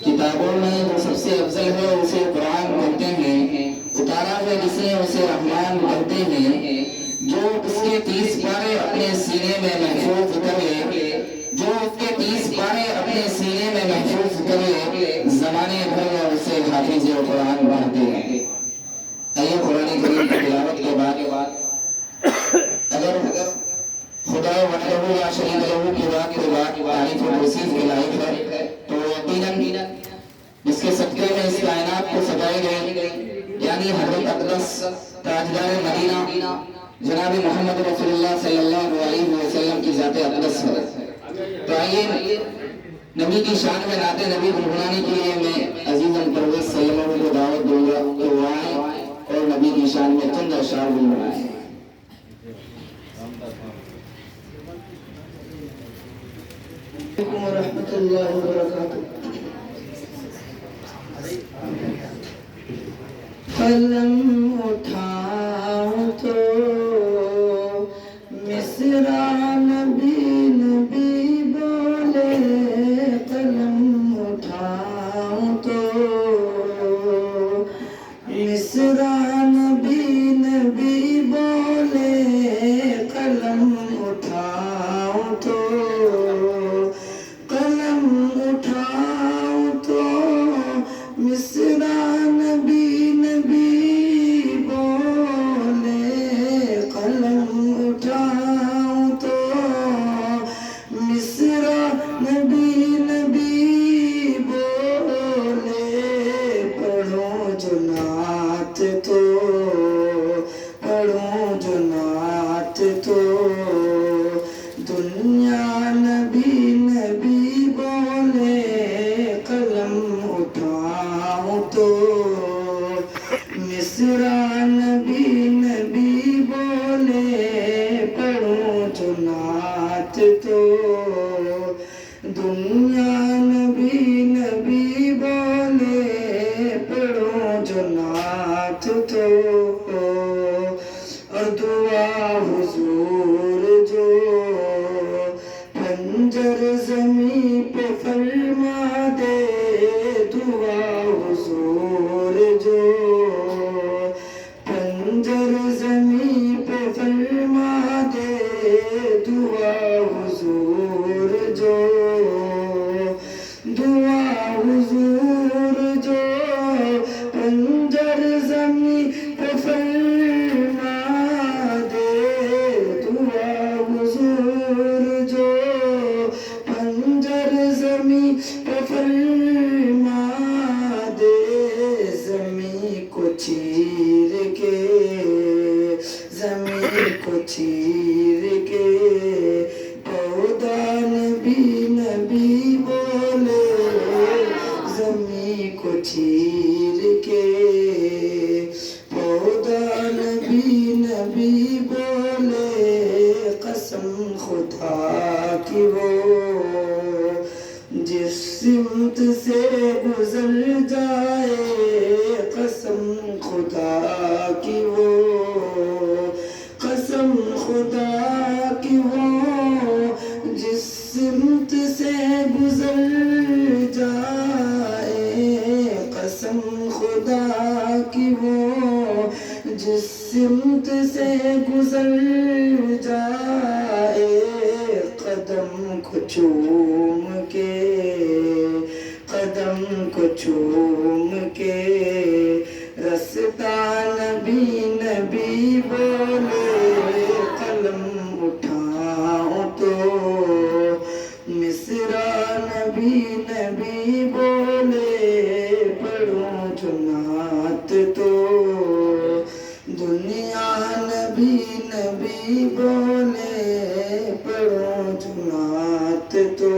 کتابوں میں جو سب سے افضل ہے اسے قرآن کہتے ہیں، اتارا ہے جس نے اسے رحمان کہتے ہیں، جو اس کے 30 پارے اپنے سینے میں محفوظ کرے، جو اس کے 30 پارے اپنے سینے میں محفوظ کرے، زمانے بھر میں اسے حافظ قرآن کہتے ہیں۔ آئیے قرآن کریم کی تلاوت کے بعد اگر خدا وحدہ لا شریک لہ کی بات تعریف و توصیف کے لائق ہے تو یقیناً جس کے صدقے میں اس کائنات کو سجائی گئی یعنی حضرت اقدس تاجدار مدینہ جناب محمد رسول اللہ صلی اللہ علیہ وسلم کی ذات اقدس ہے۔ تو آئیے نبی کی شان میں نعت نبی گنگنانے کے لیے میں عزیز پرویز صلی اللہ علیہ وسلم کو دعوت دوں گا کہ وہ آئیں اور نبی کی شان میں چند اشعار گنگنائیں۔ ورحمۃ اللہ وبرکاتہ۔ قلم اٹھاؤں تو مصرع نبی نبی بولے، قلم اٹھاؤں تو مصرع نبی نبی بولے، قلم اٹھاؤں تو مصرع نبی نبی بولے، قلم اٹھاؤں تو مصرع نبی نبی بولے، پڑھوں جو نعت تو پڑھوں جو نعت تو دنیا نبی نبی بولے، قلم اٹھاؤں تو مصرع نبی نبی بولے، پڑھوں جو نعت تو دنیا نبی نبی بولے، پڑھوں جو نعت تو اور دعا حضور جو پنجر زمیں پہ فرما دے، دعا حضور جو پنجر زمیں پہ فرما دے، دعا حضور جو دعا حضور جو پنجر زمیں پہ فرما دے، دعا حضور جو پنجر زمیں پہ فرما دے، زمیں کو چیر کے زمیں کو چیر کے پودا نبی نبی بولے، زمیں کو چیر کے پودا نبی نبی بولے، قسم خدا کی وہ جس سمت سے گزر جائے، قسم خدا کی وہ قسم خدا کی وہ جس سمت سے گزر جائے، قسم خدا کی وہ جس سمت سے گزر جائے، قدم کو چوم کے قدم کو چوم کے رستا نبی نبی بولے، قلم اٹھاؤں تو مصرع نبی نبی بولے، پڑھوں جو نعت تو دنیا نبی نبی بولے، پڑھوں جو نعت تو